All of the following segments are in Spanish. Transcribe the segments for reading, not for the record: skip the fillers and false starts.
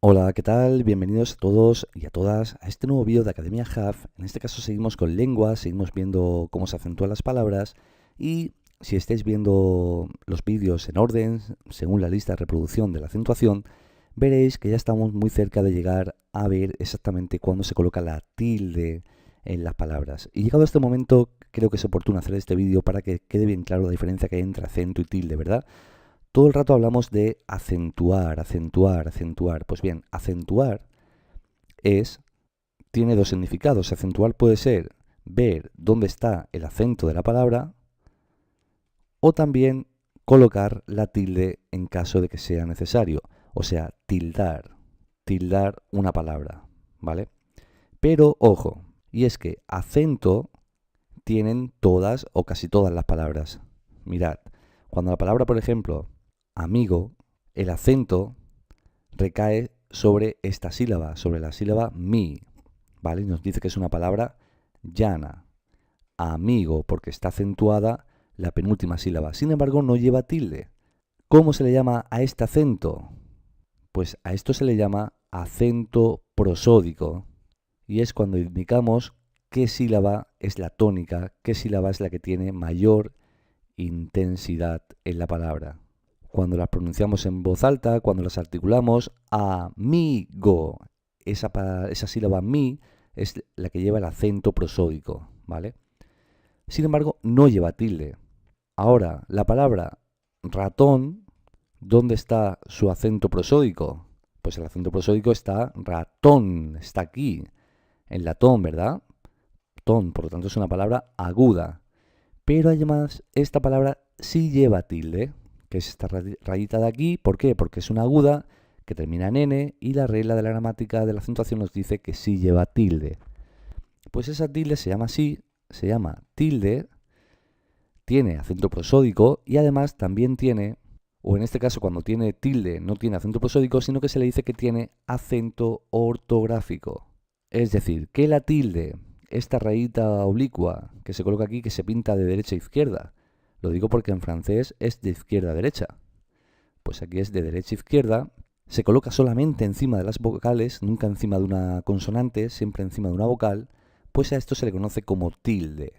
Hola, ¿qué tal? Bienvenidos a todos y a todas a este nuevo vídeo de Academia Hub. En este caso seguimos con lengua, seguimos viendo cómo se acentúan las palabras y si estáis viendo los vídeos en orden, según la lista de reproducción de la acentuación, veréis que ya estamos muy cerca de llegar a ver exactamente cuándo se coloca la tilde en las palabras. Y llegado a este momento, creo que es oportuno hacer este vídeo para que quede bien claro la diferencia que hay entre acento y tilde, ¿verdad? Todo el rato hablamos de acentuar, acentuar, acentuar. Pues bien, acentuar tiene dos significados. Acentuar puede ser ver dónde está el acento de la palabra o también colocar la tilde en caso de que sea necesario. O sea, tildar una palabra, ¿vale? Pero ojo, y es que acento tienen todas o casi todas las palabras. Mirad, cuando la palabra, por ejemplo, amigo, el acento recae sobre esta sílaba, sobre la sílaba mi, ¿vale? Y nos dice que es una palabra llana. Amigo, porque está acentuada la penúltima sílaba. Sin embargo, no lleva tilde. ¿Cómo se le llama a este acento? Pues a esto se le llama acento prosódico. Y es cuando indicamos qué sílaba es la tónica, qué sílaba es la que tiene mayor intensidad en la palabra. Cuando las pronunciamos en voz alta, cuando las articulamos, amigo, esa sílaba mi es la que lleva el acento prosódico, ¿vale? Sin embargo, no lleva tilde. Ahora, la palabra ratón, ¿dónde está su acento prosódico? Pues el acento prosódico está ratón, está aquí, en la ton, ¿verdad? Ton, por lo tanto es una palabra aguda. Pero además, esta palabra sí lleva tilde, que es esta rayita de aquí. ¿Por qué? Porque es una aguda que termina en n y la regla de la gramática de la acentuación nos dice que sí lleva tilde. Pues esa tilde se llama así, se llama tilde, tiene acento prosódico y además también tiene, o en este caso cuando tiene tilde no tiene acento prosódico, sino que se le dice que tiene acento ortográfico. Es decir, que la tilde, esta rayita oblicua que se coloca aquí, que se pinta de derecha a izquierda, lo digo porque en francés es de izquierda a derecha. Pues aquí es de derecha a izquierda, se coloca solamente encima de las vocales, nunca encima de una consonante, siempre encima de una vocal, pues a esto se le conoce como tilde.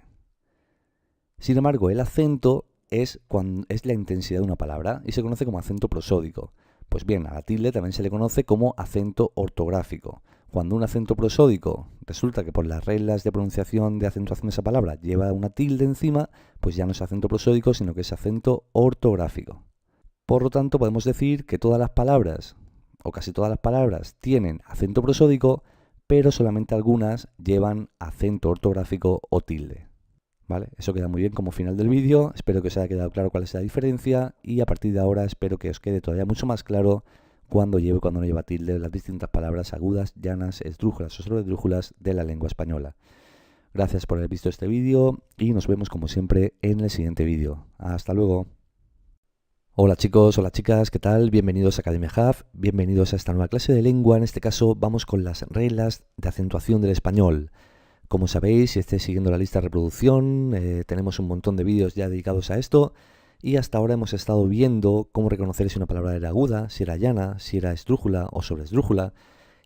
Sin embargo, el acento es la intensidad de una palabra y se conoce como acento prosódico. Pues bien, a la tilde también se le conoce como acento ortográfico. Cuando un acento prosódico resulta que por las reglas de pronunciación de acentuación de esa palabra lleva una tilde encima, pues ya no es acento prosódico, sino que es acento ortográfico. Por lo tanto, podemos decir que todas las palabras, o casi todas las palabras, tienen acento prosódico, pero solamente algunas llevan acento ortográfico o tilde. ¿Vale? Eso queda muy bien como final del vídeo. Espero que os haya quedado claro cuál es la diferencia y a partir de ahora espero que os quede todavía mucho más claro cuando lleve y cuando no lleva tilde las distintas palabras agudas, llanas, esdrújulas o sobresdrújulas de la lengua española. Gracias por haber visto este vídeo y nos vemos como siempre en el siguiente vídeo. Hasta luego. Hola chicos, hola chicas, ¿qué tal? Bienvenidos a Academia Hub, bienvenidos a esta nueva clase de lengua. En este caso vamos con las reglas de acentuación del español. Como sabéis, si estáis siguiendo la lista de reproducción, tenemos un montón de vídeos ya dedicados a esto y hasta ahora hemos estado viendo cómo reconocer si una palabra era aguda, si era llana, si era esdrújula o sobresdrújula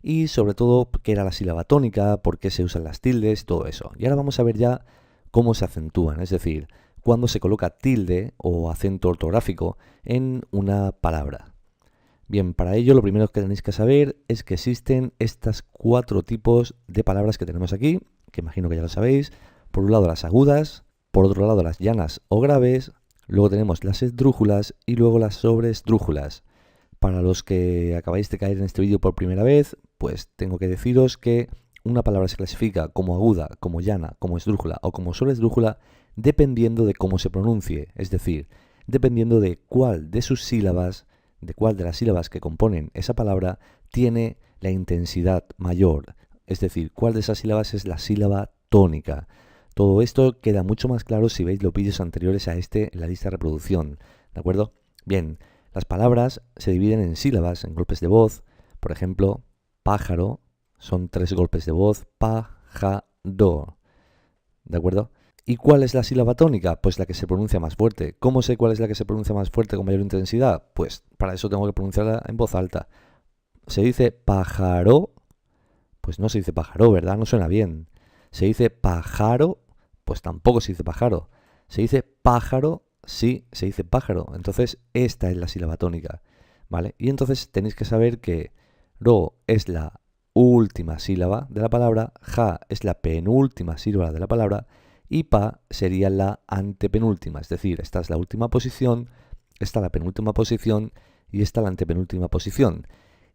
y sobre todo qué era la sílaba tónica, por qué se usan las tildes y todo eso. Y ahora vamos a ver ya cómo se acentúan, es decir, cuándo se coloca tilde o acento ortográfico en una palabra. Bien, para ello lo primero que tenéis que saber es que existen estos 4 tipos de palabras que tenemos aquí, que imagino que ya lo sabéis. Por un lado las agudas, por otro lado las llanas o graves, luego tenemos las esdrújulas y luego las sobresdrújulas. Para los que acabáis de caer en este vídeo por primera vez, pues tengo que deciros que una palabra se clasifica como aguda, como llana, como esdrújula o como sobresdrújula dependiendo de cómo se pronuncie, es decir, dependiendo de cuál de sus sílabas, de cuál de las sílabas que componen esa palabra tiene la intensidad mayor, es decir, cuál de esas sílabas es la sílaba tónica. Todo esto queda mucho más claro si veis los vídeos anteriores a este en la lista de reproducción, ¿de acuerdo? Bien, las palabras se dividen en sílabas, en golpes de voz. Por ejemplo, pájaro son 3 golpes de voz, pa-ja-do, ¿de acuerdo? ¿Y cuál es la sílaba tónica? Pues la que se pronuncia más fuerte. ¿Cómo sé cuál es la que se pronuncia más fuerte con mayor intensidad? Pues para eso tengo que pronunciarla en voz alta. ¿Se dice pájaro? Pues no se dice pájaro, ¿verdad? No suena bien. ¿Se dice pájaro? Pues tampoco se dice pájaro. ¿Se dice pájaro? Sí, se dice pájaro. Entonces, esta es la sílaba tónica, ¿vale? Y entonces tenéis que saber que ro es la última sílaba de la palabra, ja es la penúltima sílaba de la palabra y pa sería la antepenúltima. Es decir, esta es la última posición, esta la penúltima posición y esta la antepenúltima posición.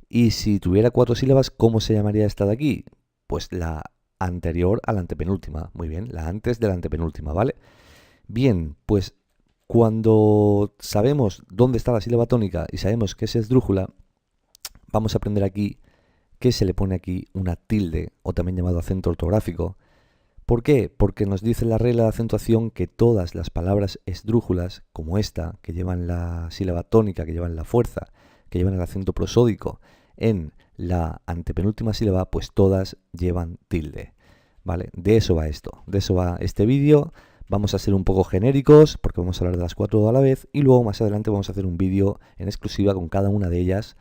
Y si tuviera 4 sílabas, ¿cómo se llamaría esta de aquí? Pues la anterior a la antepenúltima. Muy bien, la antes de la antepenúltima, ¿vale? Bien, pues cuando sabemos dónde está la sílaba tónica y sabemos que es esdrújula, vamos a aprender aquí que se le pone aquí una tilde, o también llamado acento ortográfico. ¿Por qué? Porque nos dice la regla de acentuación que todas las palabras esdrújulas, como esta, que llevan la sílaba tónica, que llevan la fuerza, que llevan el acento prosódico en la antepenúltima sílaba, pues todas llevan tilde, ¿vale? De eso va esto, de eso va este vídeo. Vamos a ser un poco genéricos porque vamos a hablar de las 4 a la vez y luego más adelante vamos a hacer un vídeo en exclusiva con cada una de ellas,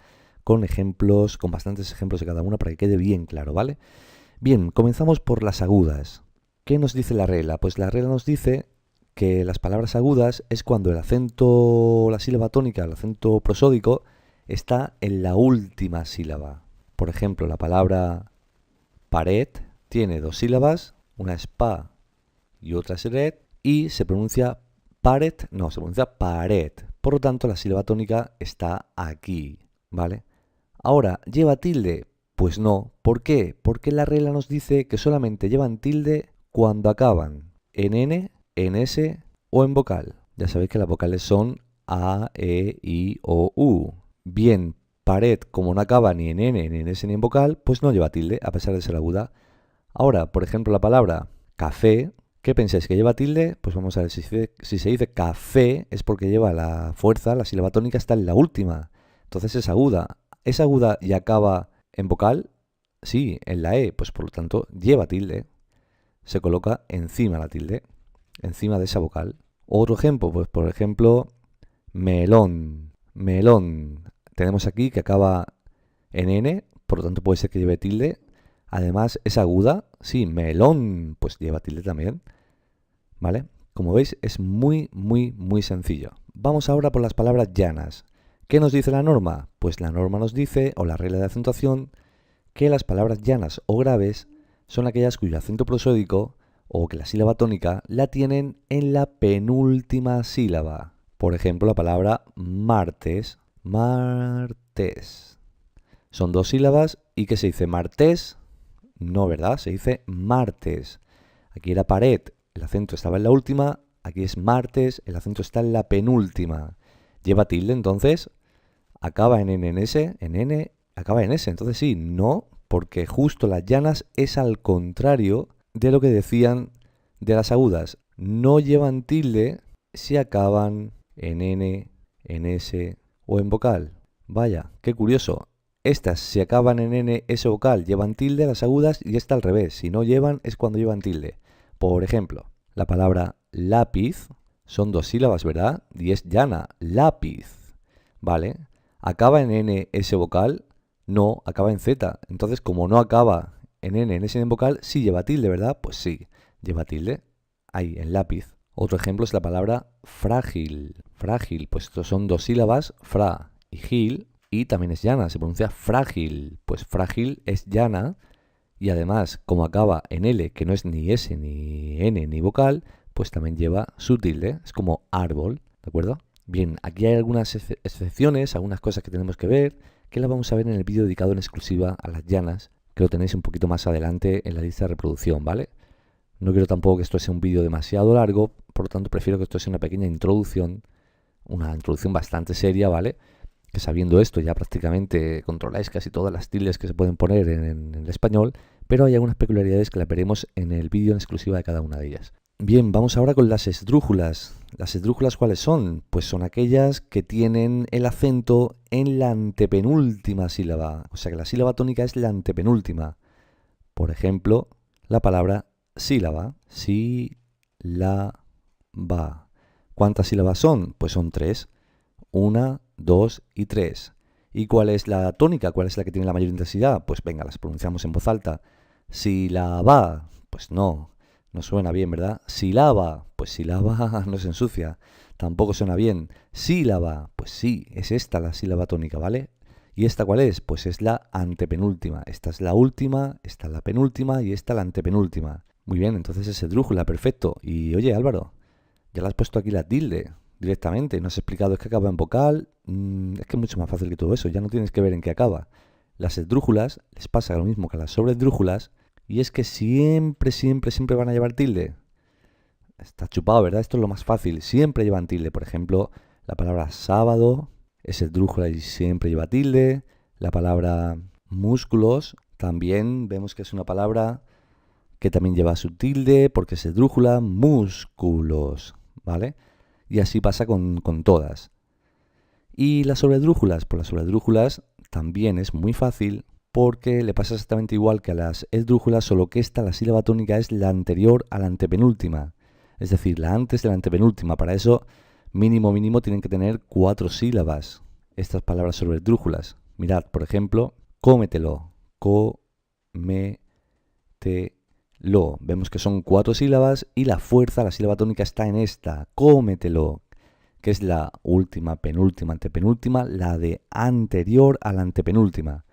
con ejemplos, con bastantes ejemplos de cada una para que quede bien claro, ¿vale? Bien, comenzamos por las agudas. ¿Qué nos dice la regla? Pues la regla nos dice que las palabras agudas es cuando el acento, la sílaba tónica, el acento prosódico, está en la última sílaba. Por ejemplo, la palabra pared tiene 2 sílabas, una es pa y otra es red, y se pronuncia pared, no, se pronuncia pared. Por lo tanto, la sílaba tónica está aquí, ¿vale? Ahora, ¿lleva tilde? Pues no. ¿Por qué? Porque la regla nos dice que solamente llevan tilde cuando acaban en n, en s o en vocal. Ya sabéis que las vocales son a, e, i, o, u. Bien, pared, como no acaba ni en n, ni en s, ni en vocal, pues no lleva tilde, a pesar de ser aguda. Ahora, por ejemplo, la palabra café, ¿qué pensáis? ¿Que lleva tilde? Pues vamos a ver, si se dice café es porque lleva la fuerza, la sílaba tónica está en la última. Entonces es aguda. ¿Es aguda y acaba en vocal? Sí, en la E, pues por lo tanto lleva tilde. Se coloca encima la tilde, encima de esa vocal. Otro ejemplo, pues por ejemplo, melón. Melón. Tenemos aquí que acaba en N, por lo tanto puede ser que lleve tilde. Además, es aguda. Sí, melón, pues lleva tilde también. ¿Vale? Como veis, es muy, muy, muy sencillo. Vamos ahora por las palabras llanas. ¿Qué nos dice la norma? Pues la norma nos dice, o la regla de acentuación, que las palabras llanas o graves son aquellas cuyo acento prosódico o que la sílaba tónica la tienen en la penúltima sílaba. Por ejemplo, la palabra martes, martes. Son 2 sílabas y ¿qué se dice? ¿Martes? No, ¿verdad? Se dice martes. Aquí era pared, el acento estaba en la última, aquí es martes, el acento está en la penúltima. Lleva tilde, entonces acaba en n, en s, en n, acaba en s. Entonces sí, no, porque justo las llanas es al contrario de lo que decían de las agudas. No llevan tilde si acaban en n, en s o en vocal. Vaya, qué curioso. Estas, si acaban en n, s vocal, llevan tilde las agudas y esta al revés. Si no llevan, es cuando llevan tilde. Por ejemplo, la palabra lápiz son 2 sílabas, ¿verdad? Y es llana, lápiz. ¿Vale? ¿Acaba en n, s vocal? No, acaba en z. Entonces, como no acaba en n, en s en vocal, sí lleva tilde, ¿verdad? Pues sí, lleva tilde. Ahí, en lápiz. Otro ejemplo es la palabra frágil. Frágil, pues estos son 2 sílabas, fra y gil, y también es llana, se pronuncia frágil. Pues frágil es llana, y además, como acaba en L, que no es ni S, ni N, ni vocal, pues también lleva su tilde. Es como árbol, ¿de acuerdo? Bien, aquí hay algunas excepciones, algunas cosas que tenemos que ver, que las vamos a ver en el vídeo dedicado en exclusiva a las llanas, que lo tenéis un poquito más adelante en la lista de reproducción, ¿vale? No quiero tampoco que esto sea un vídeo demasiado largo, por lo tanto prefiero que esto sea una pequeña introducción, una introducción bastante seria, ¿vale? Que sabiendo esto ya prácticamente controláis casi todas las tildes que se pueden poner en el español, pero hay algunas peculiaridades que las veremos en el vídeo en exclusiva de cada una de ellas. Bien, vamos ahora con las esdrújulas. ¿Las esdrújulas cuáles son? Pues son aquellas que tienen el acento en la antepenúltima sílaba, o sea que la sílaba tónica es la antepenúltima. Por ejemplo, la palabra sílaba, sílaba. ¿Cuántas sílabas son? Pues son 3. 1, 2 y 3. ¿Y cuál es la tónica? ¿Cuál es la que tiene la mayor intensidad? Pues venga, las pronunciamos en voz alta. Sílaba, pues no suena bien, ¿verdad? Sílaba, pues sílaba no se ensucia, tampoco suena bien. Sílaba, pues sí, es esta la sílaba tónica, ¿vale? ¿Y esta cuál es? Pues es la antepenúltima. Esta es la última, esta es la penúltima y esta la antepenúltima. Muy bien, entonces es esdrújula, perfecto. Y oye, Álvaro, ya le has puesto aquí la tilde directamente. No has explicado es que acaba en vocal. Es que es mucho más fácil que todo eso. Ya no tienes que ver en qué acaba. Las esdrújulas les pasa lo mismo que a las sobresdrújulas. Y es que siempre, siempre, siempre van a llevar tilde. Está chupado, ¿verdad? Esto es lo más fácil. Siempre llevan tilde. Por ejemplo, la palabra sábado es esdrújula y siempre lleva tilde. La palabra músculos también vemos que es una palabra que también lleva su tilde porque es esdrújula, músculos, ¿vale? Y así pasa con todas. Y las sobredrújulas, pues las sobredrújulas también es muy fácil porque le pasa exactamente igual que a las esdrújulas, solo que esta, la sílaba tónica, es la anterior a la antepenúltima. Es decir, la antes de la antepenúltima. Para eso, mínimo, mínimo, tienen que tener 4 sílabas estas palabras sobredrújulas. Mirad, por ejemplo, cómetelo, cómetelo. Vemos que son 4 sílabas y la fuerza, la sílaba tónica está en esta, cómetelo, que es la última, penúltima, antepenúltima, la de anterior a la antepenúltima.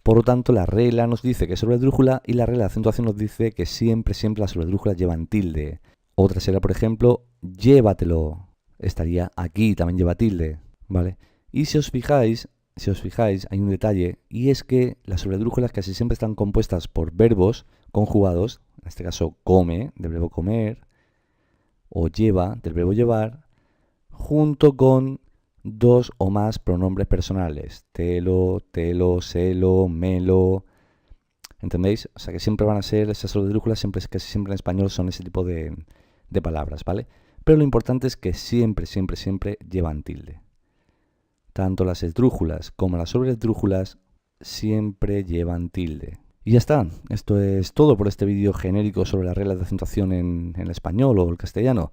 Por lo tanto, la regla nos dice que es sobredrújula y la regla de acentuación nos dice que siempre, siempre las sobredrújulas llevan tilde. Otra sería, por ejemplo, llévatelo. Estaría aquí, también lleva tilde, ¿vale? Y si os fijáis, hay un detalle, y es que las sobredrújulas casi siempre están compuestas por verbos conjugados, en este caso come, del verbo comer, o lleva, del verbo llevar, junto con 2 o más pronombres personales. Telo, telo, selo, melo. ¿Entendéis? O sea que siempre van a ser, esas sobredrújulas casi siempre en español son ese tipo de palabras, ¿vale? Pero lo importante es que siempre, siempre, siempre llevan tilde. Tanto las esdrújulas como las sobresdrújulas siempre llevan tilde. Y ya está, esto es todo por este vídeo genérico sobre las reglas de acentuación en el español o el castellano.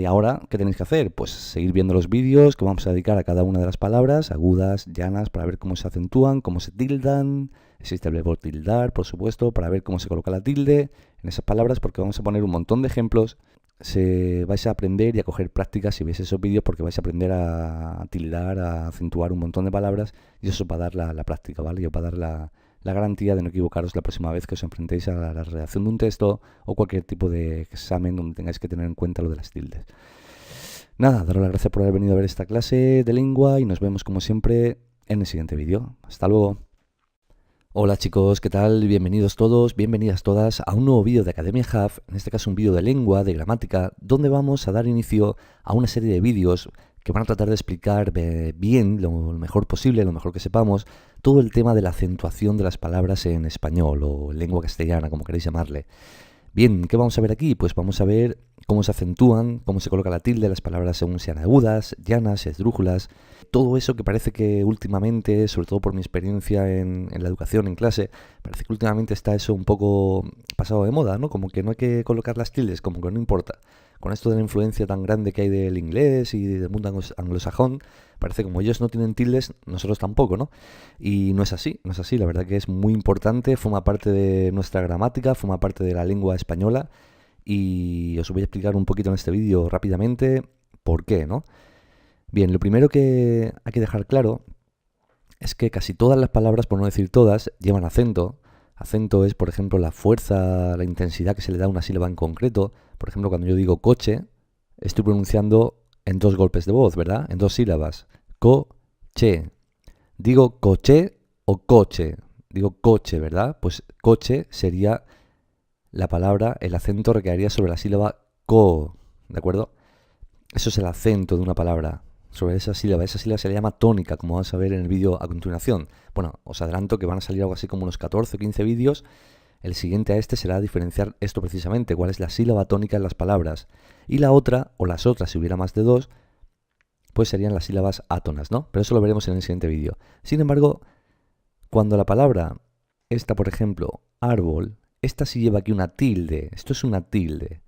Ahora, ¿qué tenéis que hacer? Pues seguir viendo los vídeos que vamos a dedicar a cada una de las palabras, agudas, llanas, para ver cómo se acentúan, cómo se tildan. Existe el verbo tildar, por supuesto, para ver cómo se coloca la tilde en esas palabras, porque vamos a poner un montón de ejemplos. Vais a aprender y a coger prácticas si veis esos vídeos, porque vais a aprender a tildar, a acentuar un montón de palabras, y eso para dar la práctica, ¿vale? Y para dar la garantía de no equivocaros la próxima vez que os enfrentéis a la redacción de un texto o cualquier tipo de examen donde tengáis que tener en cuenta lo de las tildes. Nada, daros las gracias por haber venido a ver esta clase de lengua y nos vemos como siempre en el siguiente vídeo. Hasta luego. Hola chicos, ¿qué tal? Bienvenidos todos, bienvenidas todas a un nuevo vídeo de Academia Hub, en este caso un vídeo de lengua, de gramática, donde vamos a dar inicio a una serie de vídeos que van a tratar de explicar bien, lo mejor posible, lo mejor que sepamos, todo el tema de la acentuación de las palabras en español o en lengua castellana, como queréis llamarle. Bien, ¿qué vamos a ver aquí? Pues vamos a ver cómo se acentúan, cómo se coloca la tilde, las palabras según sean agudas, llanas, esdrújulas, todo eso que parece que últimamente, sobre todo por mi experiencia en la educación, en clase, parece que últimamente está eso un poco pasado de moda, ¿no? Como que no hay que colocar las tildes, como que no importa. Con esto de la influencia tan grande que hay del inglés y del mundo anglosajón, parece que como ellos no tienen tildes, nosotros tampoco, ¿no? Y no es así, no es así. La verdad que es muy importante, forma parte de nuestra gramática, forma parte de la lengua española y os voy a explicar un poquito en este vídeo rápidamente por qué, ¿no? Bien, lo primero que hay que dejar claro es que casi todas las palabras, por no decir todas, llevan acento. Acento es, por ejemplo, la fuerza, la intensidad que se le da a una sílaba en concreto. Por ejemplo, cuando yo digo coche, estoy pronunciando en 2 golpes de voz, ¿verdad? En 2 sílabas. Coche. Digo coche o coche. Digo coche, ¿verdad? Pues coche sería la palabra, el acento recaería sobre la sílaba co, ¿de acuerdo? Eso es el acento de una palabra sobre esa sílaba. Esa sílaba se le llama tónica, como vamos a ver en el vídeo a continuación. Bueno, os adelanto que van a salir algo así como unos 14 o 15 vídeos. El siguiente a este será diferenciar esto precisamente, cuál es la sílaba tónica en las palabras. Y la otra, o las otras, si hubiera más de 2, pues serían las sílabas átonas, ¿no? Pero eso lo veremos en el siguiente vídeo. Sin embargo, cuando la palabra, esta por ejemplo, árbol, esta sí lleva aquí una tilde. Esto es una tilde,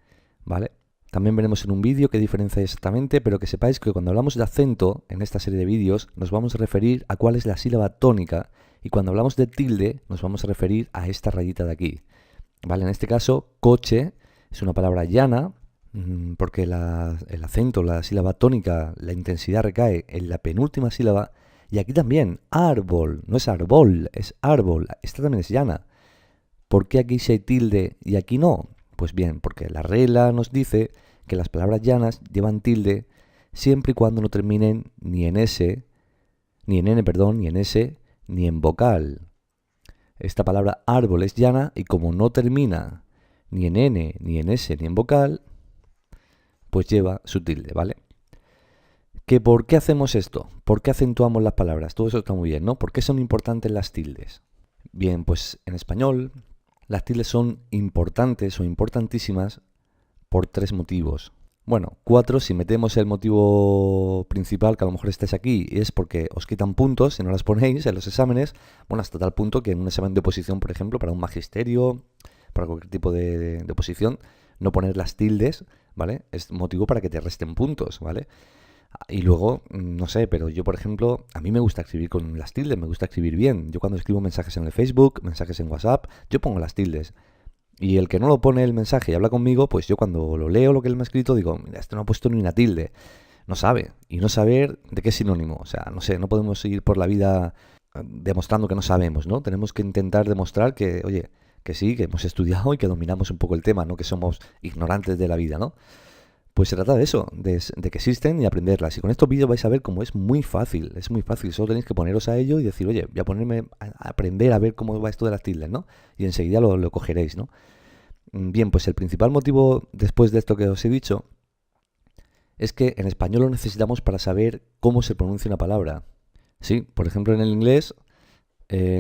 ¿vale? También veremos en un vídeo qué diferencia hay exactamente, pero que sepáis que cuando hablamos de acento en esta serie de vídeos nos vamos a referir a cuál es la sílaba tónica y cuando hablamos de tilde nos vamos a referir a esta rayita de aquí. ¿Vale? En este caso, coche es una palabra llana porque el acento, la sílaba tónica, la intensidad recae en la penúltima sílaba y aquí también, árbol, no es árbol, es árbol, esta también es llana. ¿Por qué aquí sí hay tilde y aquí no? Pues bien, porque la regla nos dice que las palabras llanas llevan tilde siempre y cuando no terminen ni en S, ni en N, perdón, ni en S, ni en vocal. Esta palabra árbol es llana y como no termina ni en N, ni en S, ni en vocal, pues lleva su tilde, ¿vale? ¿Por qué hacemos esto? ¿Por qué acentuamos las palabras? Todo eso está muy bien, ¿no? ¿Por qué son importantes las tildes? Bien, pues en español las tildes son importantes o importantísimas por 3 motivos. Bueno, 4 si metemos el motivo principal, que a lo mejor estáis aquí, y es porque os quitan puntos si no las ponéis en los exámenes, bueno, hasta tal punto que en un examen de oposición, por ejemplo, para un magisterio, para cualquier tipo de oposición, no poner las tildes, ¿vale? Es motivo para que te resten puntos, ¿vale? Y luego, no sé, pero yo, por ejemplo, a mí me gusta escribir con las tildes, me gusta escribir bien. Yo cuando escribo mensajes en el Facebook, mensajes en WhatsApp, yo pongo las tildes. Y el que no lo pone el mensaje y habla conmigo, pues yo cuando lo leo lo que él me ha escrito, digo, mira, este no ha puesto ni una tilde. No sabe. Y no saber de qué es sinónimo. O sea, no sé, no podemos ir por la vida demostrando que no sabemos, ¿no? Tenemos que intentar demostrar que, oye, que sí, que hemos estudiado y que dominamos un poco el tema, no que somos ignorantes de la vida, ¿no? Pues se trata de eso, de que existen y aprenderlas. Y con estos vídeos vais a ver cómo es muy fácil, solo tenéis que poneros a ello y decir, oye, voy a ponerme a aprender a ver cómo va esto de las tildes, ¿no? Y enseguida lo cogeréis, ¿no? Bien, pues el principal motivo después de esto que os he dicho es que en español lo necesitamos para saber cómo se pronuncia una palabra. Sí, por ejemplo en el inglés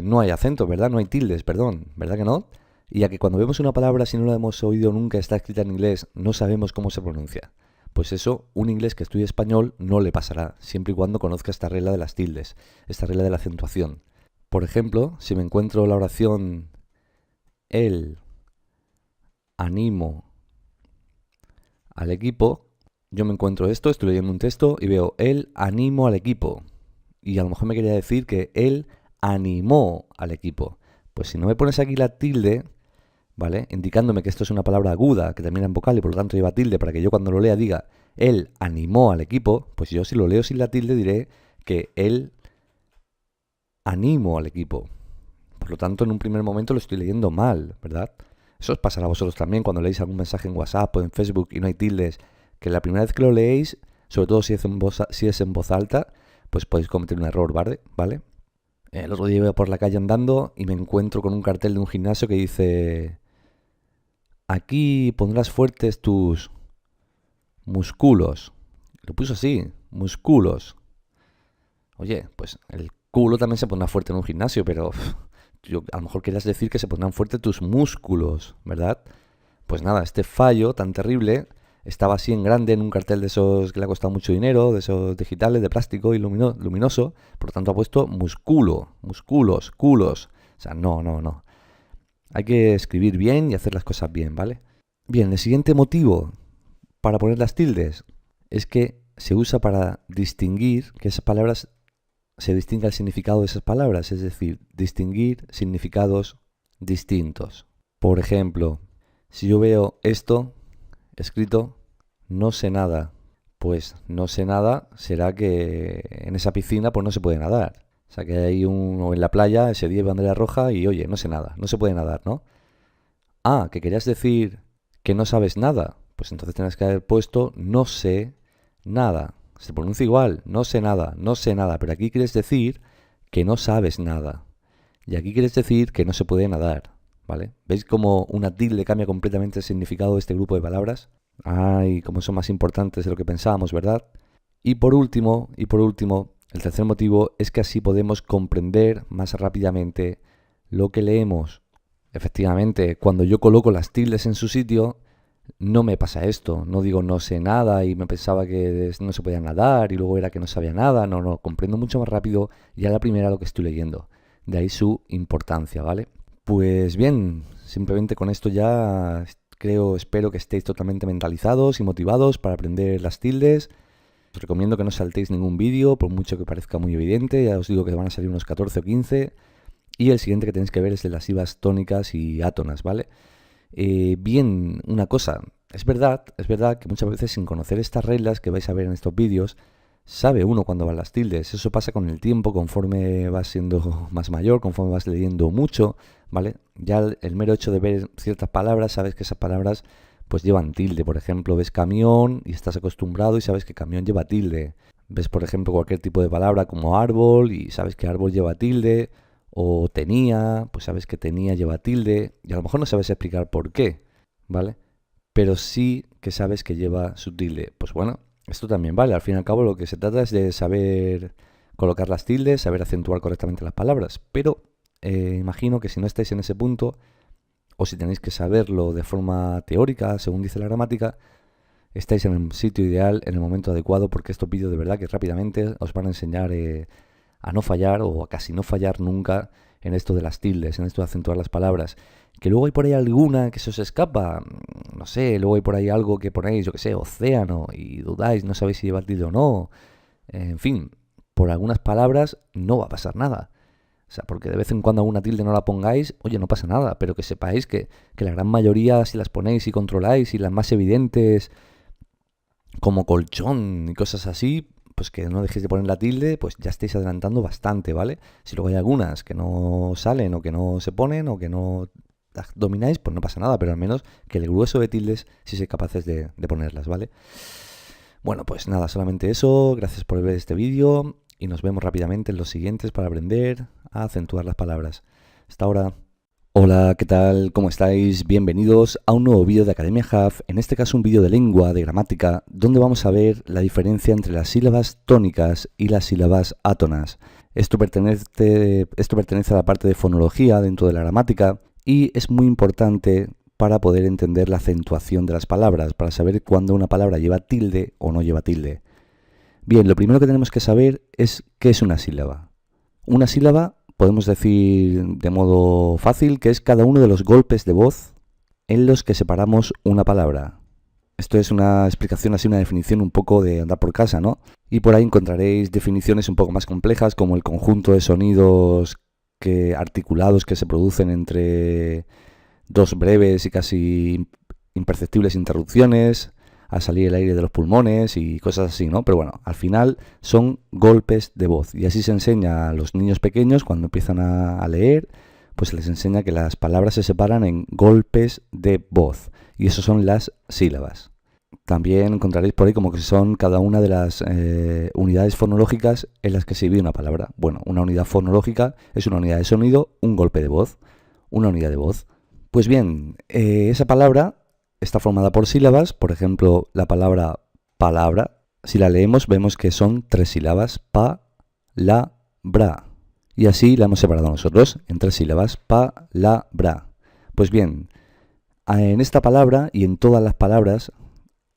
no hay acentos, ¿verdad? No hay tildes, perdón, ¿verdad que no? Y ya que cuando vemos una palabra, si no la hemos oído nunca, está escrita en inglés, no sabemos cómo se pronuncia. Pues eso, un inglés que estudie español no le pasará, siempre y cuando conozca esta regla de las tildes, esta regla de la acentuación. Por ejemplo, si me encuentro la oración el animo al equipo, yo me encuentro esto, estoy leyendo un texto y veo el animo al equipo. Y a lo mejor me quería decir que él animó al equipo. Pues si no me pones aquí la tilde, ¿vale? Indicándome que esto es una palabra aguda que termina en vocal y por lo tanto lleva tilde para que yo cuando lo lea diga él animó al equipo, pues yo si lo leo sin la tilde diré que él animó al equipo. Por lo tanto, en un primer momento lo estoy leyendo mal, ¿verdad? Eso os pasará a vosotros también cuando leéis algún mensaje en WhatsApp o en Facebook y no hay tildes, que la primera vez que lo leéis, sobre todo si es en voz alta, pues podéis cometer un error, ¿vale? El otro día iba por la calle andando y me encuentro con un cartel de un gimnasio que dice: aquí pondrás fuertes tus músculos. Lo puso así, músculos. Oye, pues el culo también se pondrá fuerte en un gimnasio, pero yo, a lo mejor querías decir que se pondrán fuerte tus músculos, ¿verdad? Pues nada, este fallo tan terrible estaba así en grande en un cartel de esos que le ha costado mucho dinero, de esos digitales, de plástico y luminoso, por lo tanto ha puesto músculos, culos. O sea, no. Hay que escribir bien y hacer las cosas bien, ¿vale? Bien, el siguiente motivo para poner las tildes es que se usa para distinguir que esas palabras, se distinga el significado de esas palabras, es decir, distinguir significados distintos. Por ejemplo, si yo veo esto escrito, no sé nada, pues no sé nada será que en esa piscina pues no se puede nadar. O sea que hay uno en la playa, ese día bandera roja y oye, no sé nada, no se puede nadar, ¿no? Ah, que querías decir que no sabes nada, pues entonces tienes que haber puesto no sé nada. Se pronuncia igual, no sé nada, pero aquí quieres decir que no sabes nada. Y aquí quieres decir que no se puede nadar, ¿vale? ¿Veis cómo una tilde cambia completamente el significado de este grupo de palabras? Ay, cómo son más importantes de lo que pensábamos, ¿verdad? Y por último, el tercer motivo es que así podemos comprender más rápidamente lo que leemos. Efectivamente, cuando yo coloco las tildes en su sitio, no me pasa esto. No digo no sé nada y me pensaba que no se podía nadar y luego era que no sabía nada. No, comprendo mucho más rápido ya la primera lo que estoy leyendo. De ahí su importancia, ¿vale? Pues bien, simplemente con esto ya Espero que estéis totalmente mentalizados y motivados para aprender las tildes. Os recomiendo que no saltéis ningún vídeo, por mucho que parezca muy evidente. Ya os digo que van a salir unos 14 o 15. Y el siguiente que tenéis que ver es de las sílabas tónicas y átonas, ¿vale? Bien, una cosa. Es verdad que muchas veces sin conocer estas reglas que vais a ver en estos vídeos, sabe uno cuándo van las tildes. Eso pasa con el tiempo, conforme vas siendo más mayor, conforme vas leyendo mucho, ¿vale? Ya el mero hecho de ver ciertas palabras, sabes que esas palabras pues llevan tilde. Por ejemplo, ves camión y estás acostumbrado y sabes que camión lleva tilde. Ves, por ejemplo, cualquier tipo de palabra como árbol y sabes que árbol lleva tilde. O tenía, pues sabes que tenía lleva tilde. Y a lo mejor no sabes explicar por qué, ¿vale? Pero sí que sabes que lleva su tilde. Pues bueno, esto también vale. Al fin y al cabo lo que se trata es de saber colocar las tildes, saber acentuar correctamente las palabras. Pero imagino que si no estáis en ese punto, o si tenéis que saberlo de forma teórica, según dice la gramática, estáis en el sitio ideal, en el momento adecuado, porque estos vídeos de verdad que rápidamente os van a enseñar a no fallar o a casi no fallar nunca en esto de las tildes, en esto de acentuar las palabras. Que luego hay por ahí alguna que se os escapa, no sé, luego hay por ahí algo que ponéis, yo que sé, océano, y dudáis, no sabéis si lleva tilde o no. En fin, por algunas palabras no va a pasar nada. O sea, porque de vez en cuando alguna tilde no la pongáis, oye, no pasa nada, pero que sepáis que la gran mayoría, si las ponéis y controláis, y las más evidentes, como colchón y cosas así, pues que no dejéis de poner la tilde, pues ya estáis adelantando bastante, ¿vale? Si luego hay algunas que no salen o que no se ponen o que no las domináis, pues no pasa nada, pero al menos que el grueso de tildes sí seáis capaces de ponerlas, ¿vale? Bueno, pues nada, solamente eso. Gracias por ver este vídeo y nos vemos rápidamente en los siguientes para aprender a acentuar las palabras. Hasta ahora. Hola, ¿qué tal? ¿Cómo estáis? Bienvenidos a un nuevo vídeo de Academia Hub, en este caso un vídeo de lengua, de gramática, donde vamos a ver la diferencia entre las sílabas tónicas y las sílabas átonas. Esto pertenece a la parte de fonología dentro de la gramática y es muy importante para poder entender la acentuación de las palabras, para saber cuándo una palabra lleva tilde o no lleva tilde. Bien, lo primero que tenemos que saber es qué es una sílaba. Una sílaba podemos decir de modo fácil que es cada uno de los golpes de voz en los que separamos una palabra. Esto es una explicación, así una definición un poco de andar por casa, ¿no? Y por ahí encontraréis definiciones un poco más complejas como el conjunto de sonidos articulados que se producen entre dos breves y casi imperceptibles interrupciones, al salir el aire de los pulmones y cosas así, ¿no? Pero bueno, al final son golpes de voz. Y así se enseña a los niños pequeños cuando empiezan a leer, pues se les enseña que las palabras se separan en golpes de voz. Y eso son las sílabas. También encontraréis por ahí como que son cada una de las unidades fonológicas en las que se divide una palabra. Bueno, una unidad fonológica es una unidad de sonido, un golpe de voz, una unidad de voz. Pues bien, esa palabra está formada por sílabas. Por ejemplo, la palabra palabra, si la leemos vemos que son 3 sílabas, pa, la, bra. Y así la hemos separado nosotros en 3 sílabas, pa, la, bra. Pues bien, en esta palabra y en todas las palabras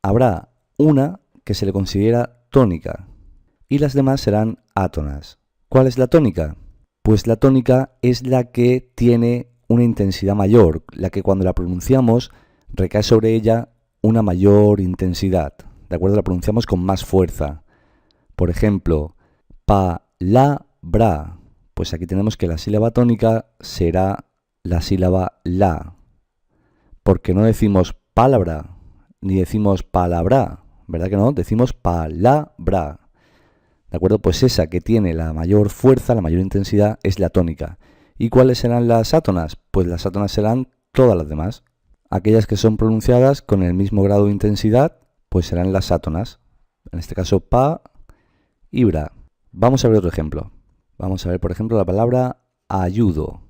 habrá una que se le considera tónica y las demás serán átonas. ¿Cuál es la tónica? Pues la tónica es la que tiene una intensidad mayor, la que cuando la pronunciamos recae sobre ella una mayor intensidad, ¿de acuerdo? La pronunciamos con más fuerza. Por ejemplo, palabra, pues aquí tenemos que la sílaba tónica será la sílaba la, porque no decimos palabra, ni decimos palabra, ¿verdad que no? Decimos palabra, ¿de acuerdo? Pues esa que tiene la mayor fuerza, la mayor intensidad, es la tónica. ¿Y cuáles serán las átonas? Pues las átonas serán todas las demás. Aquellas que son pronunciadas con el mismo grado de intensidad, pues serán las átonas. En este caso, pa y bra. Vamos a ver otro ejemplo. Vamos a ver, por ejemplo, la palabra ayudo.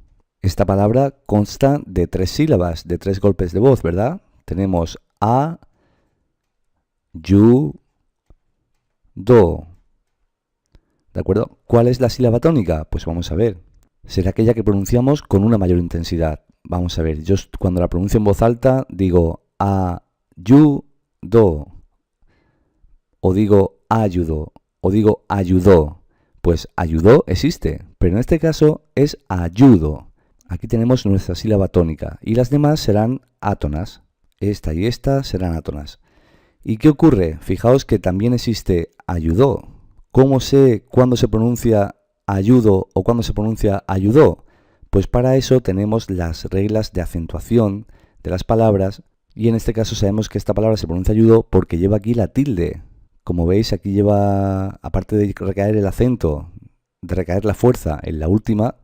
Esta palabra consta de 3 sílabas, de 3 golpes de voz, ¿verdad? Tenemos a, yu, do. ¿De acuerdo? ¿Cuál es la sílaba tónica? Pues vamos a ver. Será aquella que pronunciamos con una mayor intensidad. Vamos a ver, yo cuando la pronuncio en voz alta digo ayudo, o digo ayudo, o digo ayudó. Pues ayudó existe, pero en este caso es ayudo. Aquí tenemos nuestra sílaba tónica y las demás serán átonas. Esta y esta serán átonas. ¿Y qué ocurre? Fijaos que también existe ayudó. ¿Cómo sé cuándo se pronuncia ayudo o cuándo se pronuncia ayudó? Pues para eso tenemos las reglas de acentuación de las palabras y en este caso sabemos que esta palabra se pronuncia ayudó porque lleva aquí la tilde. Como veis, aquí lleva, aparte de recaer el acento, de recaer la fuerza en la última,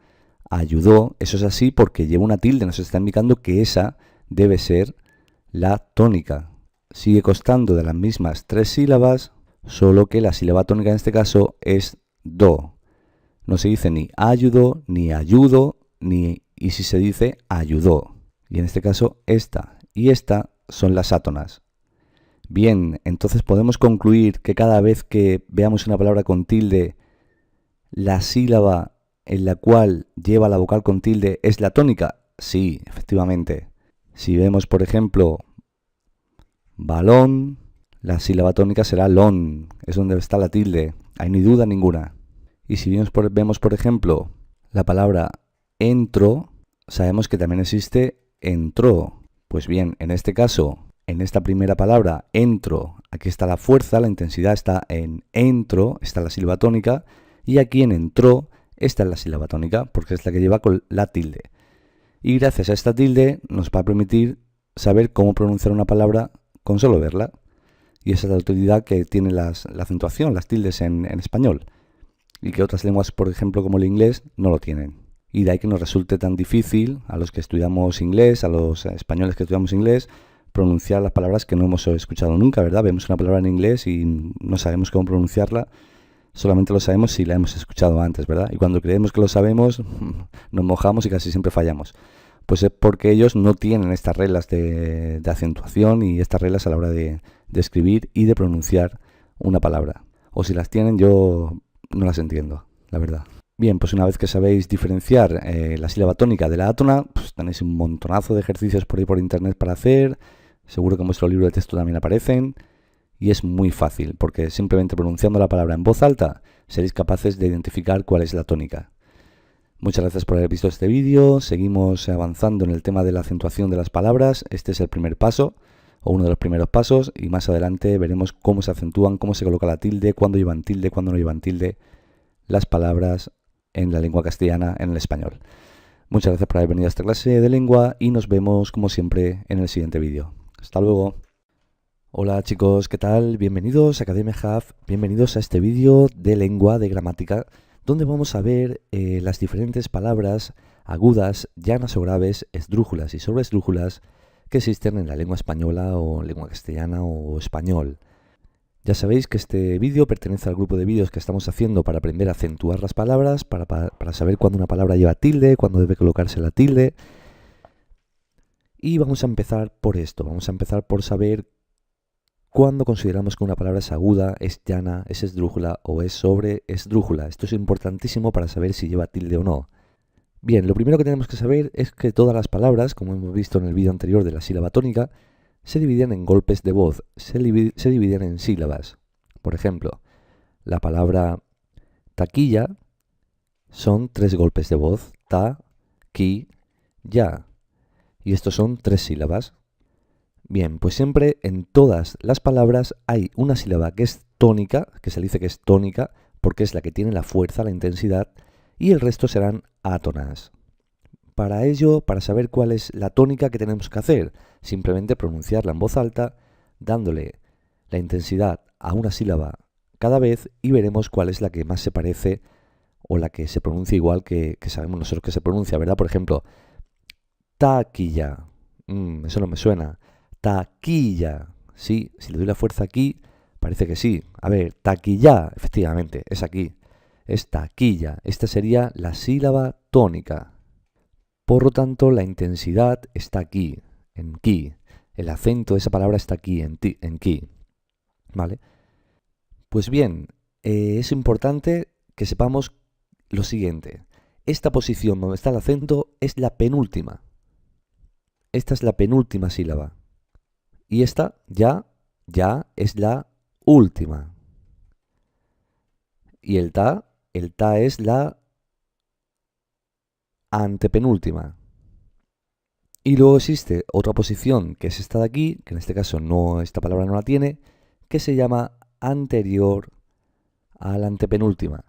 ayudó. Eso es así porque lleva una tilde, nos está indicando que esa debe ser la tónica. Sigue constando de las mismas 3 sílabas, solo que la sílaba tónica en este caso es do. No se dice ni ayudó, ni ayudo, y si se dice ayudó. Y en este caso esta y esta son las átonas. Bien, entonces podemos concluir que cada vez que veamos una palabra con tilde, la sílaba en la cual lleva la vocal con tilde es la tónica. Sí, efectivamente. Si vemos, por ejemplo, balón, la sílaba tónica será lon, es donde está la tilde, hay ni duda ninguna. Y si vemos, por ejemplo, la palabra entro, sabemos que también existe entró. Pues bien, en este caso, en esta primera palabra, entro, aquí está la fuerza, la intensidad está en entro, está la sílaba tónica, y aquí en entró, esta es la sílaba tónica, porque es la que lleva con la tilde. Y gracias a esta tilde nos va a permitir saber cómo pronunciar una palabra con solo verla. Y esa es la utilidad que tiene la acentuación, las tildes en español. Y que otras lenguas, por ejemplo, como el inglés, no lo tienen. Y de ahí que nos resulte tan difícil a los que estudiamos inglés, a los españoles que estudiamos inglés, pronunciar las palabras que no hemos escuchado nunca, ¿verdad? Vemos una palabra en inglés y no sabemos cómo pronunciarla, solamente lo sabemos si la hemos escuchado antes, ¿verdad? Y cuando creemos que lo sabemos, nos mojamos y casi siempre fallamos. Pues es porque ellos no tienen estas reglas de acentuación y estas reglas a la hora de escribir y de pronunciar una palabra. O si las tienen, yo no las entiendo, la verdad. Bien, pues una vez que sabéis diferenciar la sílaba tónica de la átona, pues tenéis un montonazo de ejercicios por ahí por internet para hacer. Seguro que en vuestro libro de texto también aparecen. Y es muy fácil, porque simplemente pronunciando la palabra en voz alta seréis capaces de identificar cuál es la tónica. Muchas gracias por haber visto este vídeo. Seguimos avanzando en el tema de la acentuación de las palabras. Este es el primer paso, o uno de los primeros pasos, y más adelante veremos cómo se acentúan, cómo se coloca la tilde, cuándo llevan tilde, cuándo no llevan tilde las palabras en la lengua castellana, en el español. Muchas gracias por haber venido a esta clase de lengua y nos vemos, como siempre, en el siguiente vídeo. Hasta luego. Hola chicos, ¿qué tal? Bienvenidos a Academia Hub, bienvenidos a este vídeo de lengua, de gramática, donde vamos a ver las diferentes palabras agudas, llanas o graves, esdrújulas y sobreesdrújulas que existen en la lengua española o lengua castellana o español. Ya sabéis que este vídeo pertenece al grupo de vídeos que estamos haciendo para aprender a acentuar las palabras, para saber cuándo una palabra lleva tilde, cuándo debe colocarse la tilde. Y vamos a empezar por esto, vamos a empezar por saber cuándo consideramos que una palabra es aguda, es llana, es esdrújula o es sobreesdrújula. Esto es importantísimo para saber si lleva tilde o no. Bien, lo primero que tenemos que saber es que todas las palabras, como hemos visto en el vídeo anterior de la sílaba tónica, se dividen en golpes de voz, se dividen en sílabas. Por ejemplo, la palabra taquilla son 3 golpes de voz, ta, qui, ya. Y estos son 3 sílabas. Bien, pues siempre en todas las palabras hay una sílaba que es tónica, que se dice que es tónica, porque es la que tiene la fuerza, la intensidad, y el resto serán átonas. Para ello, para saber cuál es la tónica que tenemos que hacer, simplemente pronunciarla en voz alta, dándole la intensidad a una sílaba cada vez y veremos cuál es la que más se parece o la que se pronuncia igual que sabemos nosotros que se pronuncia, ¿verdad? Por ejemplo, taquilla, eso no me suena. Taquilla, sí, si le doy la fuerza aquí, parece que sí. A ver, taquilla, efectivamente, es aquí. Es taquilla. Esta sería la sílaba tónica. Por lo tanto, la intensidad está aquí, en qui. El acento de esa palabra está aquí, en qui. ¿Vale? Pues bien, es importante que sepamos lo siguiente. Esta posición donde está el acento es la penúltima. Esta es la penúltima sílaba. Y esta ya es la última. Y el ta es la antepenúltima. Y luego existe otra posición, que es esta de aquí, que en este caso no, esta palabra no la tiene, que se llama anterior a la antepenúltima.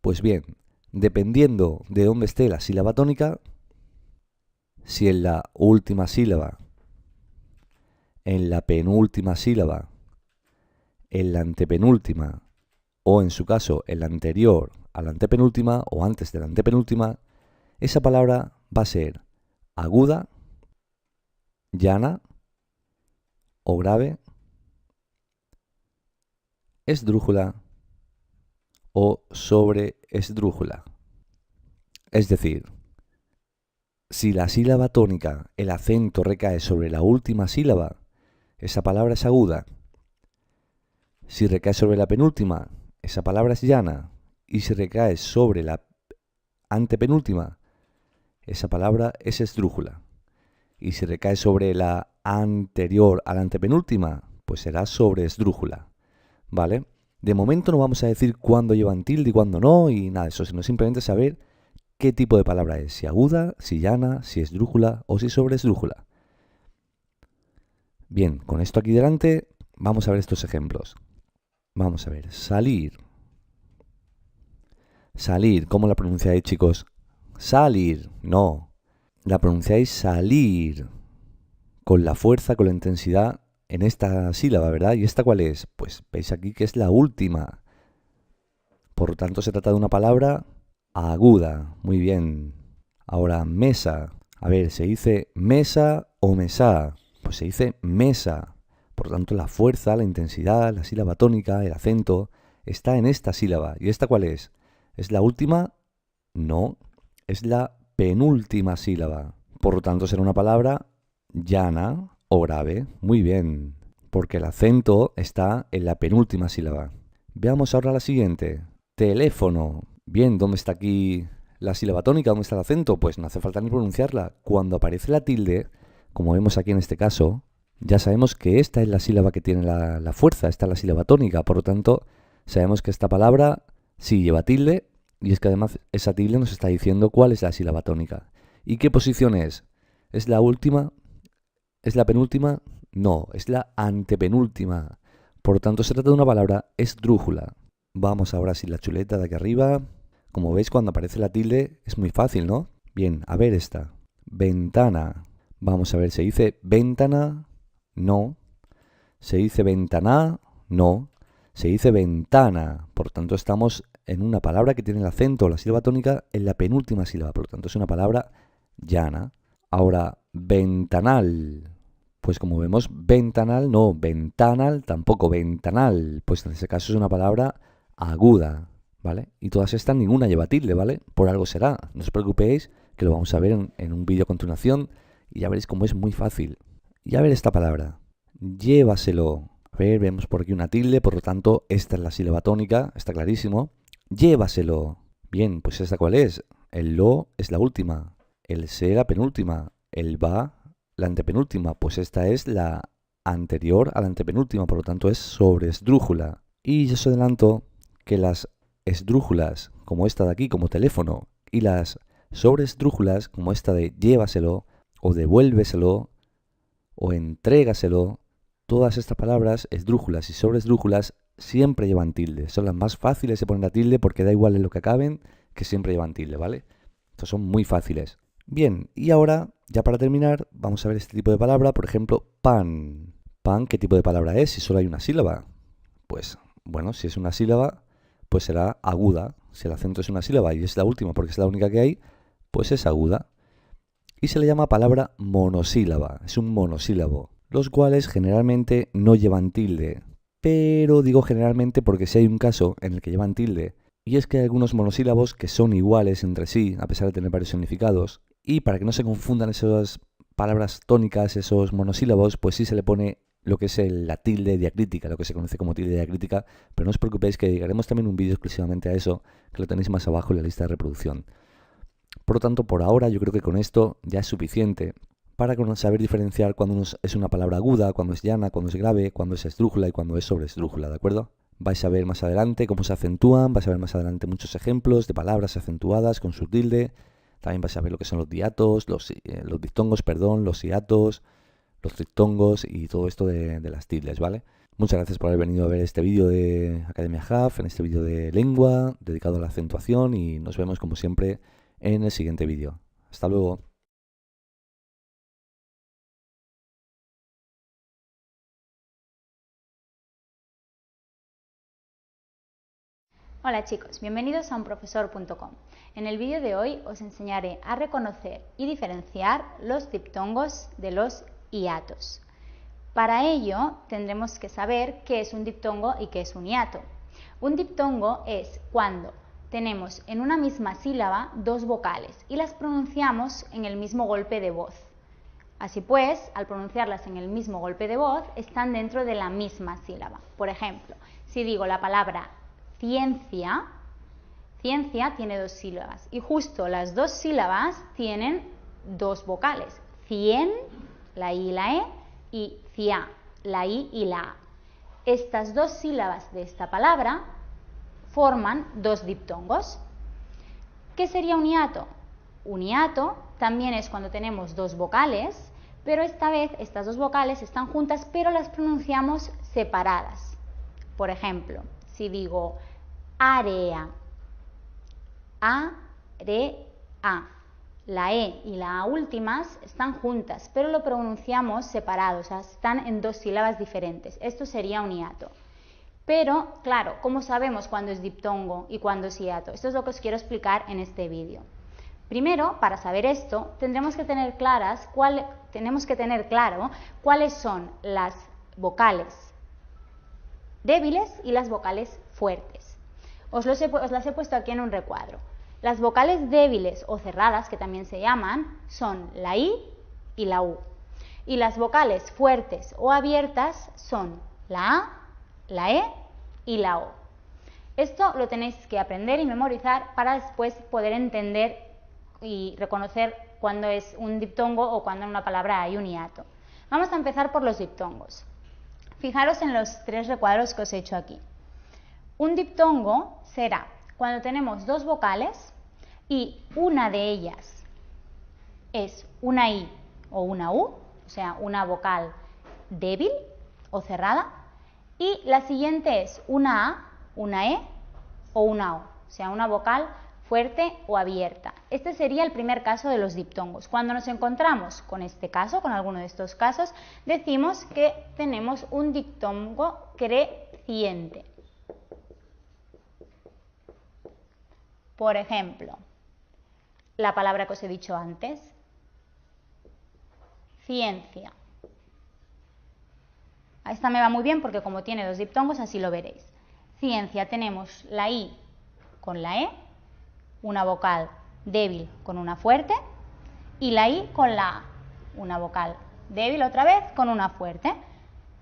Pues bien, dependiendo de dónde esté la sílaba tónica, si en la última sílaba, en la penúltima sílaba, en la antepenúltima, o en su caso, en la anterior a la antepenúltima o antes de la antepenúltima, esa palabra va a ser aguda, llana o grave, esdrújula o sobreesdrújula. Es decir, si la sílaba tónica, el acento recae sobre la última sílaba, esa palabra es aguda. Si recae sobre la penúltima, esa palabra es llana. Y si recae sobre la antepenúltima, esa palabra es esdrújula. Y si recae sobre la anterior a la antepenúltima, pues será sobreesdrújula. ¿Vale? De momento no vamos a decir cuándo llevan tilde y cuándo no, y nada de eso, sino simplemente saber qué tipo de palabra es, si aguda, si llana, si esdrújula o si sobreesdrújula. Bien, con esto aquí delante, vamos a ver estos ejemplos. Vamos a ver, salir. Salir, ¿cómo la pronunciáis, chicos? Salir, no. La pronunciáis salir, con la fuerza, con la intensidad en esta sílaba, ¿verdad? ¿Y esta cuál es? Pues veis aquí que es la última. Por lo tanto, se trata de una palabra aguda. Muy bien. Ahora, mesa. A ver, ¿se dice mesa o mesá? Pues se dice mesa. Por lo tanto, la fuerza, la intensidad, la sílaba tónica, el acento, está en esta sílaba. ¿Y esta cuál es? ¿Es la última? No, es la penúltima sílaba. Por lo tanto, será una palabra llana o grave. Muy bien, porque el acento está en la penúltima sílaba. Veamos ahora la siguiente. Teléfono. Bien, ¿dónde está aquí la sílaba tónica? ¿Dónde está el acento? Pues no hace falta ni pronunciarla. Cuando aparece la tilde, como vemos aquí en este caso, ya sabemos que esta es la sílaba que tiene la fuerza, esta es la sílaba tónica. Por lo tanto, sabemos que esta palabra sí lleva tilde, y es que además esa tilde nos está diciendo cuál es la sílaba tónica. ¿Y qué posición es? ¿Es la última? ¿Es la penúltima? No, es la antepenúltima. Por lo tanto, se trata de una palabra esdrújula. Vamos ahora sin la chuleta de aquí arriba. Como veis, cuando aparece la tilde es muy fácil, ¿no? Bien, a ver esta. Ventana. Vamos a ver, ¿se dice ventana? No. ¿Se dice ventana? No. Se dice ventana. Por tanto, estamos en una palabra que tiene el acento o la sílaba tónica en la penúltima sílaba. Por lo tanto, es una palabra llana. Ahora, ventanal. Pues como vemos, ventanal no, ventanal tampoco, ventanal. Pues en ese caso es una palabra aguda, ¿vale? Y todas estas, ninguna lleva tilde, ¿vale? Por algo será. No os preocupéis, que lo vamos a ver en un vídeo a continuación y ya veréis cómo es muy fácil. Y a ver esta palabra, llévaselo. A ver, vemos por aquí una tilde, por lo tanto, esta es la sílaba tónica, está clarísimo. Llévaselo. Bien, pues ¿esta cuál es? El lo es la última, el se la penúltima, el va la antepenúltima. Pues esta es la anterior a la antepenúltima, por lo tanto es sobreesdrújula. Y yo os adelanto que las esdrújulas, como esta de aquí, como teléfono, y las sobreesdrújulas, como esta de llévaselo, o devuélveselo, o entrégaselo, todas estas palabras, esdrújulas y sobreesdrújulas, siempre llevan tilde. Son las más fáciles de poner la tilde porque da igual en lo que acaben, que siempre llevan tilde, ¿vale? Estos son muy fáciles. Bien, y ahora, ya para terminar, vamos a ver este tipo de palabra, por ejemplo, pan. Pan, ¿qué tipo de palabra es si solo hay una sílaba? Pues, bueno, si es una sílaba, pues será aguda. Si el acento es una sílaba y es la última porque es la única que hay, pues es aguda. Y se le llama palabra monosílaba, es un monosílabo, los cuales generalmente no llevan tilde. Pero digo generalmente porque si hay un caso en el que llevan tilde, y es que hay algunos monosílabos que son iguales entre sí, a pesar de tener varios significados, y para que no se confundan esas palabras tónicas, esos monosílabos, pues sí se le pone lo que es la tilde diacrítica, lo que se conoce como tilde diacrítica, pero no os preocupéis que dedicaremos también un vídeo exclusivamente a eso, que lo tenéis más abajo en la lista de reproducción. Por lo tanto, por ahora yo creo que con esto ya es suficiente para saber diferenciar cuando es una palabra aguda, cuando es llana, cuando es grave, cuando es esdrújula y cuando es sobreesdrújula, ¿de acuerdo? Vais a ver más adelante cómo se acentúan, vais a ver más adelante muchos ejemplos de palabras acentuadas con su tilde, También vas a ver lo que son los diatos, los diptongos, perdón, los hiatos, los triptongos y todo esto de las tildes, ¿vale? Muchas gracias por haber venido a ver este vídeo de Academia Hub, en este vídeo de lengua dedicado a la acentuación, y nos vemos como siempre en el siguiente vídeo. Hasta luego. Hola chicos, bienvenidos a unprofesor.com. En el vídeo de hoy os enseñaré a reconocer y diferenciar los diptongos de los hiatos. Para ello tendremos que saber qué es un diptongo y qué es un hiato. Un diptongo es cuando tenemos en una misma sílaba dos vocales y las pronunciamos en el mismo golpe de voz. Así pues, al pronunciarlas en el mismo golpe de voz, están dentro de la misma sílaba. Por ejemplo, si digo la palabra ciencia, ciencia tiene dos sílabas y justo las dos sílabas tienen dos vocales, cien, la i y la e, y cia, la i y la a. Estas dos sílabas de esta palabra forman dos diptongos. ¿Qué sería un hiato? Un hiato también es cuando tenemos dos vocales, pero esta vez estas dos vocales están juntas, pero las pronunciamos separadas. Por ejemplo, si digo área, a-re-a, la e y la a últimas están juntas, pero lo pronunciamos separados, o sea, están en dos sílabas diferentes. Esto sería un hiato. Pero, claro, ¿cómo sabemos cuándo es diptongo y cuándo es hiato? Esto es lo que os quiero explicar en este vídeo. Primero, para saber esto, tenemos que tener claro cuáles son las vocales débiles y las vocales fuertes. Os las he puesto aquí en un recuadro. Las vocales débiles o cerradas, que también se llaman, son la i y la u. Y las vocales fuertes o abiertas son la a, la e y la o. Esto lo tenéis que aprender y memorizar para después poder entender y reconocer cuándo es un diptongo o cuándo en una palabra hay un hiato. Vamos a empezar por los diptongos. Fijaros en los tres recuadros que os he hecho aquí. Un diptongo será cuando tenemos dos vocales y una de ellas es una i o una u, o sea, una vocal débil o cerrada, y la siguiente es una a, una e o una o, o sea, una vocal fuerte o abierta. Este sería el primer caso de los diptongos. Cuando nos encontramos con este caso, con alguno de estos casos, decimos que tenemos un diptongo creciente. Por ejemplo, la palabra que os he dicho antes, ciencia. Esta me va muy bien porque como tiene dos diptongos, así lo veréis. Ciencia, tenemos la i con la e, una vocal débil con una fuerte, y la i con la a, una vocal débil otra vez con una fuerte.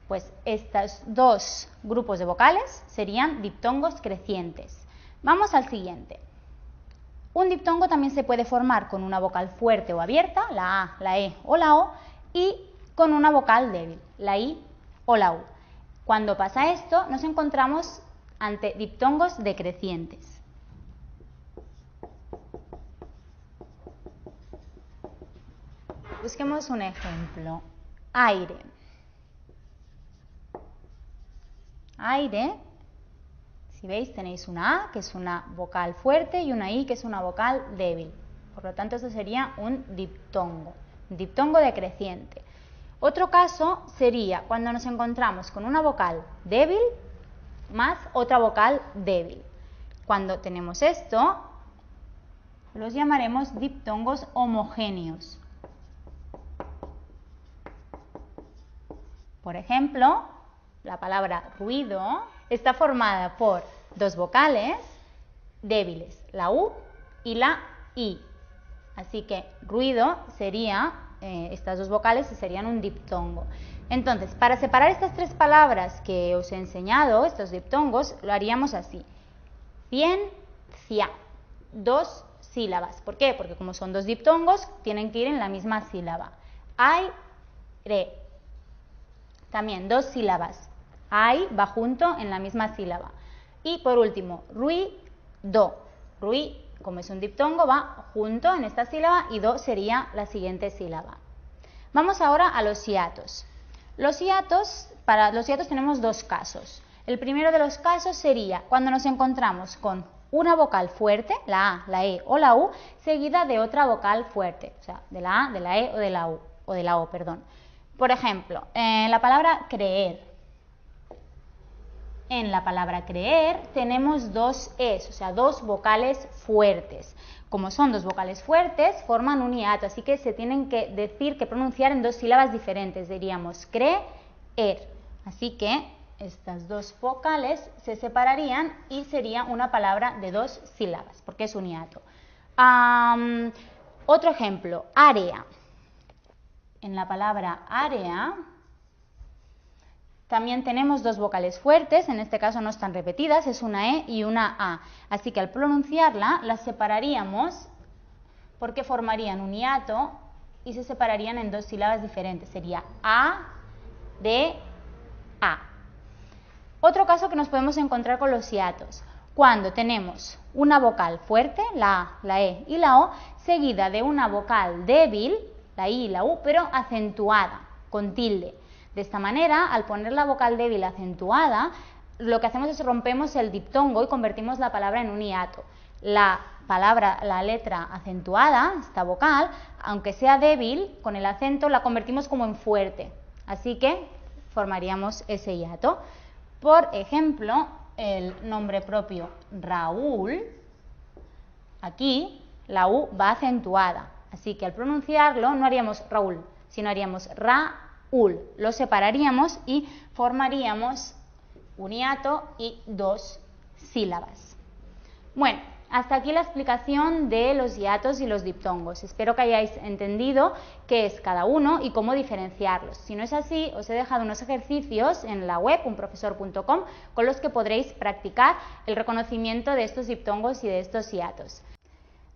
Pues estos dos grupos de vocales serían diptongos crecientes. Vamos al siguiente. Un diptongo también se puede formar con una vocal fuerte o abierta, la a, la e o la o, y con una vocal débil, la i o la u. Cuando pasa esto, nos encontramos ante diptongos decrecientes. Busquemos un ejemplo. Aire. Aire. Si veis, tenéis una a, que es una vocal fuerte, y una i, que es una vocal débil. Por lo tanto, esto sería un diptongo decreciente. Otro caso sería cuando nos encontramos con una vocal débil más otra vocal débil. Cuando tenemos esto, los llamaremos diptongos homogéneos. Por ejemplo, la palabra ruido está formada por dos vocales débiles, la u y la i. Así que ruido sería, estas dos vocales serían un diptongo. Entonces, para separar estas tres palabras que os he enseñado, estos diptongos, lo haríamos así. Ciencia, dos sílabas. ¿Por qué? Porque como son dos diptongos, tienen que ir en la misma sílaba. Aire, también dos sílabas. Ay va junto en la misma sílaba. Y por último, ruido, ruido. como es un diptongo, va junto en esta sílaba y do sería la siguiente sílaba. Vamos ahora a los hiatos. Para los hiatos tenemos dos casos. El primero de los casos sería cuando nos encontramos con una vocal fuerte, la A, la E o la U, seguida de otra vocal fuerte, o sea, de la A, de la E o de la U, o de la O, perdón. Por ejemplo, en la palabra creer. En la palabra creer tenemos dos Es, o sea, dos vocales fuertes. Como son dos vocales fuertes, forman un hiato, así que se tienen que decir, que pronunciar en dos sílabas diferentes. Diríamos creer. Así que estas dos vocales se separarían y sería una palabra de dos sílabas, porque es un hiato. Otro ejemplo, área. En la palabra área también tenemos dos vocales fuertes, en este caso no están repetidas, es una E y una A. Así que al pronunciarla las separaríamos porque formarían un hiato y se separarían en dos sílabas diferentes. Sería A de A. Otro caso que nos podemos encontrar con los hiatos, cuando tenemos una vocal fuerte, la A, la E y la O, seguida de una vocal débil, la I y la U, pero acentuada, con tilde. De esta manera, al poner la vocal débil acentuada, lo que hacemos es rompemos el diptongo y convertimos la palabra en un hiato. La letra acentuada, esta vocal, aunque sea débil, con el acento la convertimos como en fuerte. Así que formaríamos ese hiato. Por ejemplo, el nombre propio Raúl, aquí la U va acentuada. Así que al pronunciarlo no haríamos Raúl, sino haríamos Raúl. Lo separaríamos y formaríamos un hiato y dos sílabas. Bueno, hasta aquí la explicación de los hiatos y los diptongos. Espero que hayáis entendido qué es cada uno y cómo diferenciarlos. Si no es así, os he dejado unos ejercicios en la web, unprofesor.com, con los que podréis practicar el reconocimiento de estos diptongos y de estos hiatos.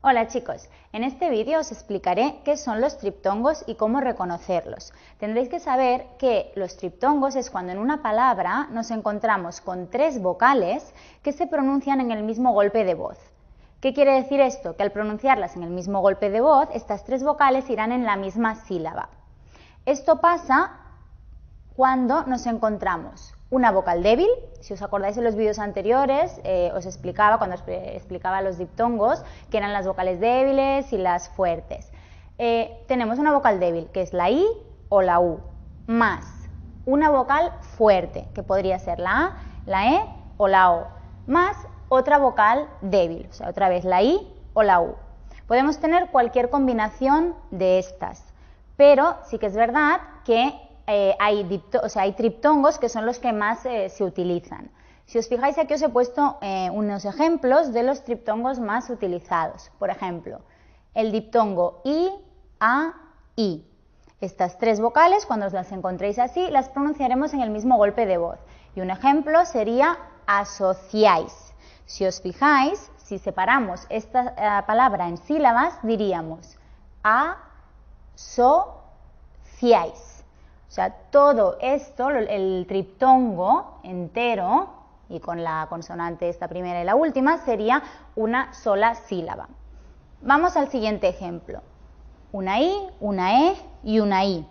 Hola chicos, en este vídeo os explicaré qué son los triptongos y cómo reconocerlos. Tendréis que saber que los triptongos es cuando en una palabra nos encontramos con tres vocales que se pronuncian en el mismo golpe de voz. ¿Qué quiere decir esto? Que al pronunciarlas en el mismo golpe de voz, estas tres vocales irán en la misma sílaba. Esto pasa cuando nos encontramos una vocal débil. Si os acordáis en los vídeos anteriores, os explicaba, cuando os explicaba los diptongos, que eran las vocales débiles y las fuertes. Tenemos una vocal débil, que es la I o la U, más una vocal fuerte, que podría ser la A, la E o la O, más otra vocal débil, o sea, otra vez la I o la U. Podemos tener cualquier combinación de estas, pero sí que es verdad que hay triptongos que son los que más se utilizan. Si os fijáis, aquí os he puesto unos ejemplos de los triptongos más utilizados. Por ejemplo, el diptongo I, A, I. Estas tres vocales, cuando os las encontréis así, las pronunciaremos en el mismo golpe de voz. Y un ejemplo sería asociáis. Si os fijáis, si separamos esta palabra en sílabas, diríamos asociáis. O sea, todo esto, el triptongo entero, y con la consonante esta primera y la última, sería una sola sílaba. Vamos al siguiente ejemplo. Una I, una E y una I.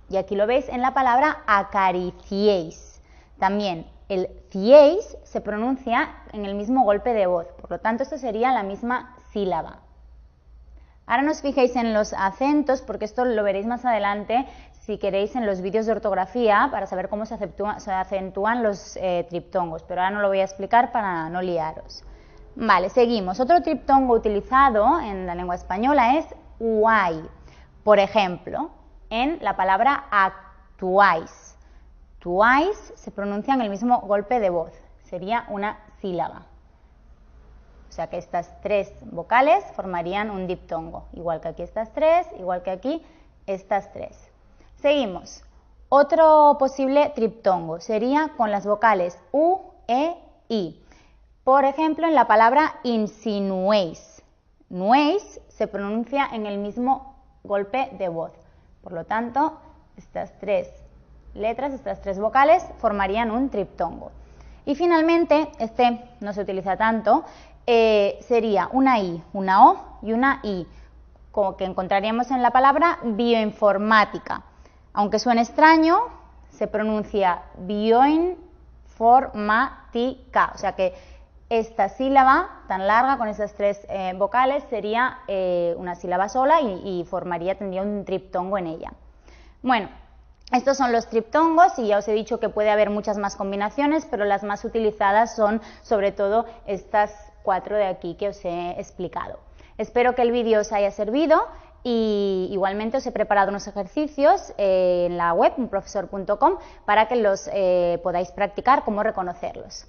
Y aquí lo veis en la palabra acariciéis. También el ciéis se pronuncia en el mismo golpe de voz, por lo tanto esto sería la misma sílaba. Ahora no os fijéis en los acentos, porque esto lo veréis más adelante si queréis en los vídeos de ortografía para saber cómo se acentúan los triptongos, pero ahora no lo voy a explicar para no liaros. Vale, seguimos. Otro triptongo utilizado en la lengua española es uai. Por ejemplo, en la palabra actuáis. Tuáis se pronuncia en el mismo golpe de voz, sería una sílaba. O sea que estas tres vocales formarían un diptongo, igual que aquí estas tres, igual que aquí estas tres. Seguimos. Otro posible triptongo sería con las vocales U, E, I. Por ejemplo, en la palabra insinuéis. Nuéis se pronuncia en el mismo golpe de voz. Por lo tanto, estas tres letras, estas tres vocales, formarían un triptongo. Y finalmente, este no se utiliza tanto, sería una I, una O y una I, como que encontraríamos en la palabra bioinformática. Aunque suene extraño, se pronuncia bioinformática, o sea que esta sílaba tan larga con esas tres vocales sería una sílaba sola y tendría un triptongo en ella. Bueno, estos son los triptongos y ya os he dicho que puede haber muchas más combinaciones, pero las más utilizadas son sobre todo estas 4 de aquí que os he explicado. Espero que el vídeo os haya servido y igualmente os he preparado unos ejercicios en la web unprofesor.com para que los podáis practicar cómo reconocerlos.